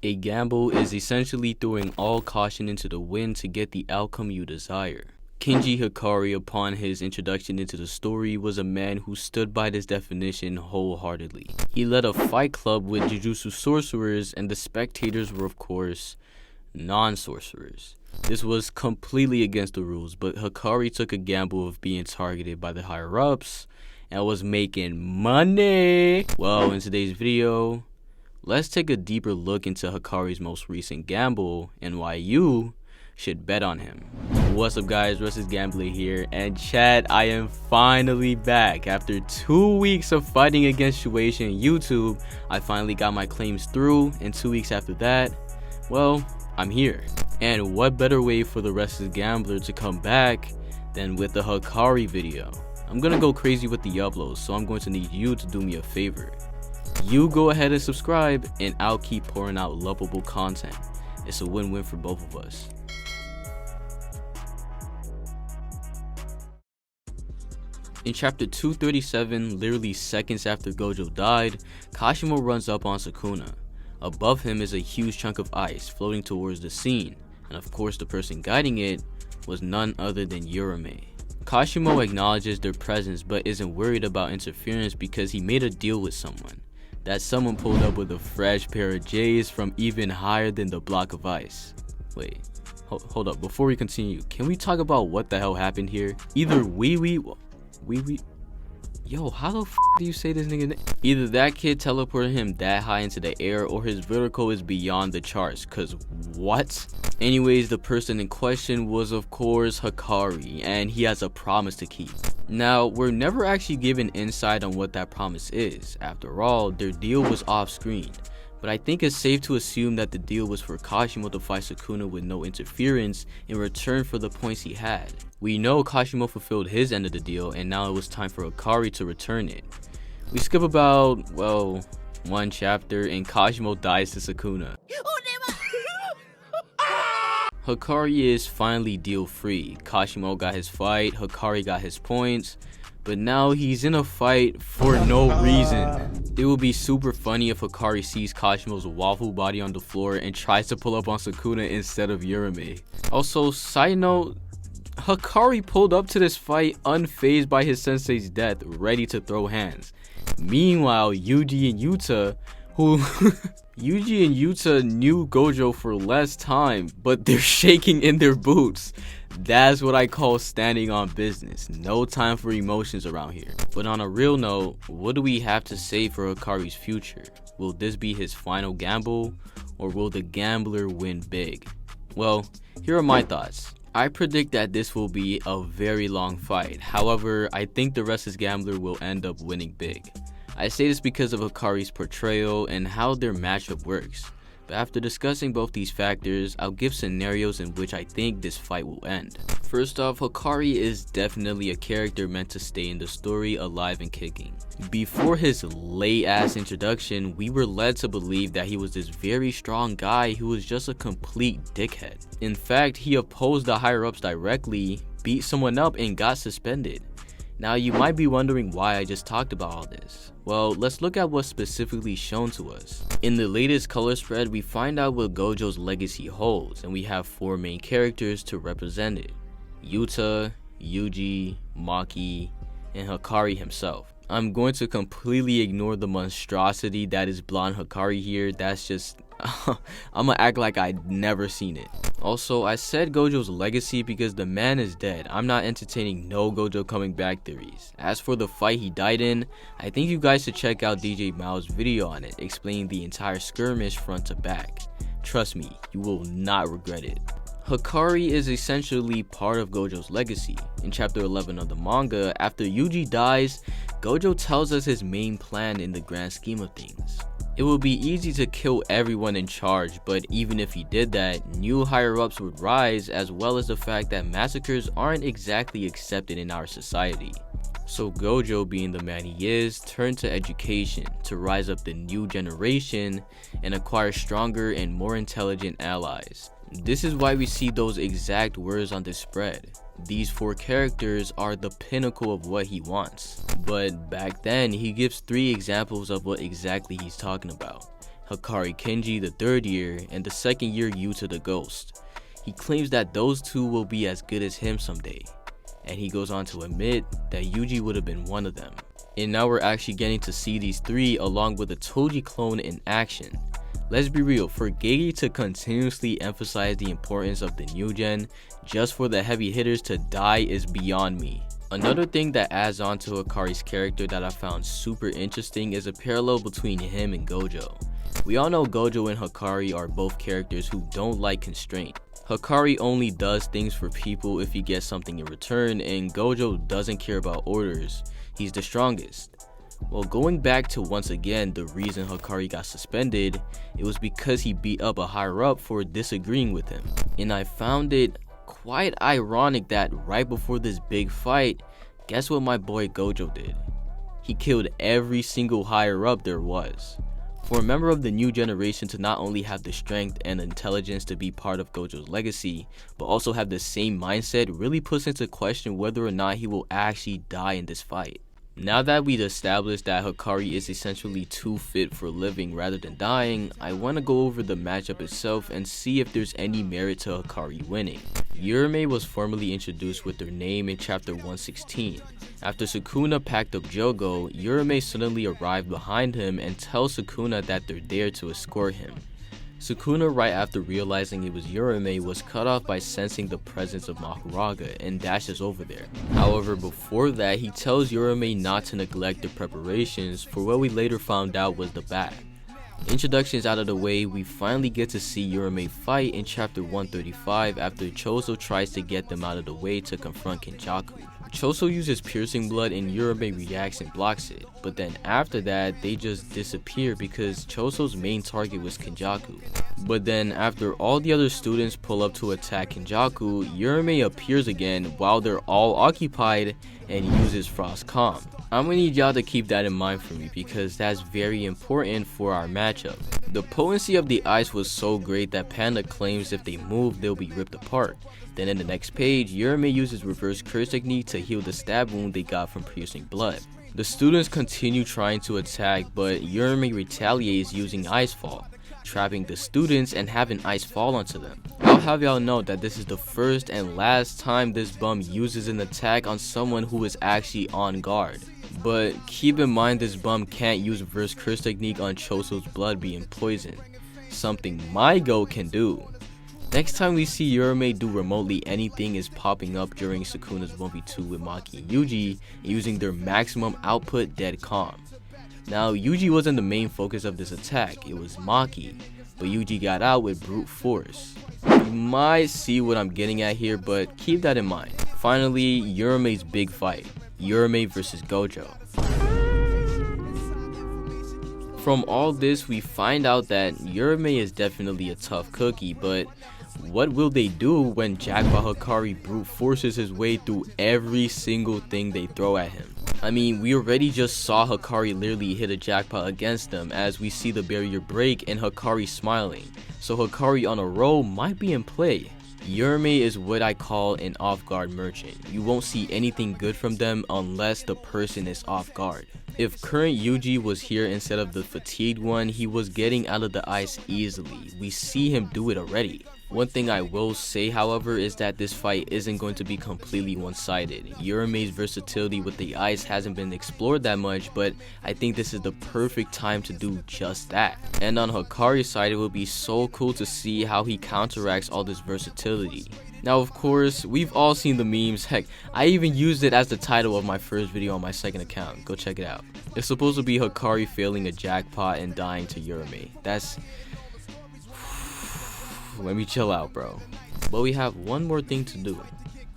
A gamble is essentially throwing all caution into the wind to get the outcome you desire. Kenji Hakari, upon his introduction into the story, was a man who stood by this definition wholeheartedly. He led a fight club with Jujutsu sorcerers, and the spectators were of course non-sorcerers. This was completely against the rules, but Hakari took a gamble of being targeted by the higher-ups and was making money. Well, in today's video, let's take a deeper look into Hakari's most recent gamble and why you should bet on him. What's up guys, Russ's Gambler here, and chat, I am finally back. After 2 weeks of fighting against Shueisha and YouTube, I finally got my claims through, and 2 weeks after that, well, I'm here. And what better way for the Russ's Gambler to come back than with the Hakari video. I'm gonna go crazy with the uploads, so I'm going to need you to do me a favor. You go ahead and subscribe, and I'll keep pouring out lovable content. It's a win-win for both of us. In chapter 237, literally seconds after Gojo died, Kashimo runs up on Sukuna. Above him is a huge chunk of ice floating towards the scene, and of course the person guiding it was none other than Uraume. Kashimo acknowledges their presence but isn't worried about interference because he made a deal with someone. That someone pulled up with a fresh pair of J's from even higher than the block of ice. Wait, hold up, before we continue, can we talk about what the hell happened here? Either Yo, how the f do you say this nigga name? Either that kid teleported him that high into the air, or his vertical is beyond the charts, cause what? Anyways, the person in question was of course Hakari, and he has a promise to keep. Now, we're never actually given insight on what that promise is. After all, their deal was off screen. But I think it's safe to assume that the deal was for Kashimo to fight Sukuna with no interference in return for the points he had. We know Kashimo fulfilled his end of the deal, and now it was time for Hakari to return it. We skip about, well, one chapter and Kashimo dies to Sukuna. Hakari is finally deal free. Kashimo got his fight, Hakari got his points, but now he's in a fight for no reason. It will be super funny if Hakari sees Kashimo's waffle body on the floor and tries to pull up on Sukuna instead of Uraume. Also, side note, Hakari pulled up to this fight unfazed by his sensei's death, ready to throw hands. Meanwhile, Yuji and Yuta, Yuji and Yuta knew Gojo for less time, but they're shaking in their boots. That's what I call standing on business. No time for emotions around here. But on a real note, what do we have to say for Hakari's future? Will this be his final gamble, or will the gambler win big? Well, here are my thoughts. I predict that this will be a very long fight. However, I think the Russ's Gambler will end up winning big. I say this because of Hakari's portrayal and how their matchup works. But after discussing both these factors, I'll give scenarios in which I think this fight will end. First off, Hakari is definitely a character meant to stay in the story alive and kicking. Before his late ass introduction, we were led to believe that he was this very strong guy who was just a complete dickhead. In fact, he opposed the higher ups directly, beat someone up, and got suspended. Now you might be wondering why I just talked about all this. Well, let's look at what's specifically shown to us. In the latest color spread, we find out what Gojo's legacy holds, and we have 4 main characters to represent it: Yuta, Yuji, Maki, and Hakari himself. I'm going to completely ignore the monstrosity that is blonde Hakari here. That's just I'ma act like I'd never seen it. Also, I said Gojo's legacy because the man is dead. I'm not entertaining no Gojo coming back theories. As for the fight he died in, I think you guys should check out DJ Mao's video on it, explaining the entire skirmish front to back. Trust me, you will not regret it. Hakari is essentially part of Gojo's legacy. In chapter 11 of the manga, after Yuji dies, Gojo tells us his main plan in the grand scheme of things. It would be easy to kill everyone in charge, but even if he did that, new higher-ups would rise, as well as the fact that massacres aren't exactly accepted in our society. So Gojo, being the man he is, turned to education to rise up the new generation and acquire stronger and more intelligent allies. This is why we see those exact words on this spread. These 4 characters are the pinnacle of what he wants. But back then, he gives 3 examples of what exactly he's talking about. Hakari Kenji the 3rd year, and the 2nd year Yuta the Ghost. He claims that those two will be as good as him someday, and he goes on to admit that Yuji would have been one of them. And now we're actually getting to see these 3 along with a Toji clone in action. Let's be real, for Gege to continuously emphasize the importance of the new gen just for the heavy hitters to die is beyond me. Another thing that adds on to Hakari's character that I found super interesting is a parallel between him and Gojo. We all know Gojo and Hakari are both characters who don't like constraint. Hakari only does things for people if he gets something in return, and Gojo doesn't care about orders. He's the strongest. Well, going back to once again the reason Hakari got suspended, it was because he beat up a higher up for disagreeing with him. And I found it quite ironic that right before this big fight, guess what my boy Gojo did? He killed every single higher up there was. For a member of the new generation to not only have the strength and intelligence to be part of Gojo's legacy, but also have the same mindset really puts into question whether or not he will actually die in this fight. Now that we've established that Hakari is essentially too fit for living rather than dying, I want to go over the matchup itself and see if there's any merit to Hakari winning. Uraume was formally introduced with their name in chapter 116. After Sukuna packed up Jogo, Uraume suddenly arrived behind him and tells Sukuna that they're there to escort him. Sukuna, right after realizing it was Uraume, was cut off by sensing the presence of Makuraga and dashes over there. However, before that, he tells Uraume not to neglect the preparations for what we later found out was the bat. Introductions out of the way, we finally get to see Uraume fight in chapter 135 after Choso tries to get them out of the way to confront Kenjaku. Choso uses piercing blood and Uraume reacts and blocks it, but then after that they just disappear because Choso's main target was Kenjaku. But then after all the other students pull up to attack Kenjaku, Uraume appears again while they're all occupied and uses Frost Calm. I'm gonna need y'all to keep that in mind for me because that's very important for our matchup. The potency of the ice was so great that Panda claims if they move they'll be ripped apart. Then in the next page, Uraume uses reverse curse technique to heal the stab wound they got from piercing blood. The students continue trying to attack, but Uraume retaliates using Ice Fall, trapping the students and having ice fall onto them. I'll have y'all know that this is the first and last time this bum uses an attack on someone who is actually on guard. But keep in mind this bum can't use reverse curse technique on Choso's blood being poisoned, something my go can do. Next time we see Uraume do remotely anything is popping up during Sukuna's 1v2 with Maki and Yuji using their maximum output Dead Calm. Now Yuji wasn't the main focus of this attack, it was Maki, but Yuji got out with brute force. You might see what I'm getting at here, but keep that in mind. Finally, Uraume's big fight, Uraume versus Gojo. From all this, we find out that Uraume is definitely a tough cookie, but what will they do when Jackpot Hakari brute forces his way through every single thing they throw at him? I mean, we already just saw Hakari literally hit a jackpot against them as we see the barrier break and Hakari smiling, so Hakari on a roll might be in play. Uraume is what I call an off-guard merchant. You won't see anything good from them unless the person is off guard. If current Yuji was here instead of the fatigued one, he was getting out of the ice easily. We see him do it already. One thing I will say, however, is that this fight isn't going to be completely one-sided. Uraume's versatility with the ice hasn't been explored that much, but I think this is the perfect time to do just that. And on Hakari's side, it will be so cool to see how he counteracts all this versatility. Now, of course, we've all seen the memes. Heck, I even used it as the title of my first video on my second account. Go check it out. It's supposed to be Hakari failing a jackpot and dying to Uraume. That's... let me chill out, bro. But we have one more thing to do.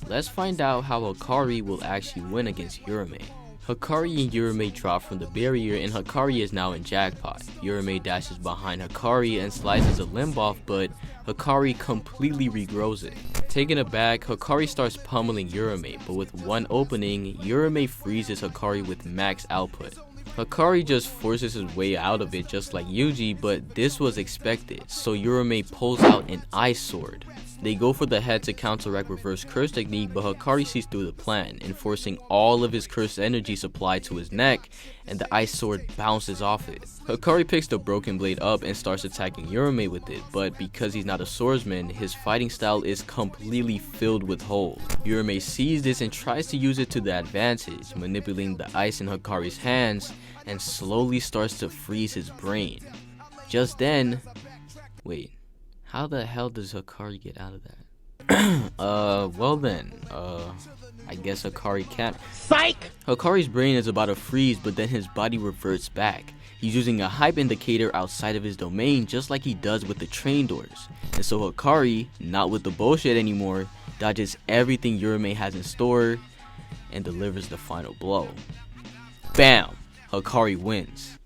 Let's find out how Hakari will actually win against Uraume. Hakari and Uraume drop from the barrier and Hakari is now in jackpot. Uraume dashes behind Hakari and slices a limb off, but Hakari completely regrows it. Taken aback, Hakari starts pummeling Uraume, but with one opening, Uraume freezes Hakari with max output. Hakari just forces his way out of it just like Yuji, but this was expected, so Uraume pulls out an ice sword. They go for the head to counteract reverse curse technique, but Hakari sees through the plan, enforcing all of his cursed energy supply to his neck, and the ice sword bounces off it. Hakari picks the broken blade up and starts attacking Uraume with it, but because he's not a swordsman, his fighting style is completely filled with holes. Uraume sees this and tries to use it to the advantage, manipulating the ice in Hakari's hands, and slowly starts to freeze his brain. Just then, wait, how the hell does Hakari get out of that? Well then, I guess Hakari can't. Psych! Hakari's brain is about to freeze, but then his body reverts back. He's using a hype indicator outside of his domain, just like he does with the train doors. And so Hakari, not with the bullshit anymore, dodges everything Uraume has in store and delivers the final blow. Bam! Hakari wins.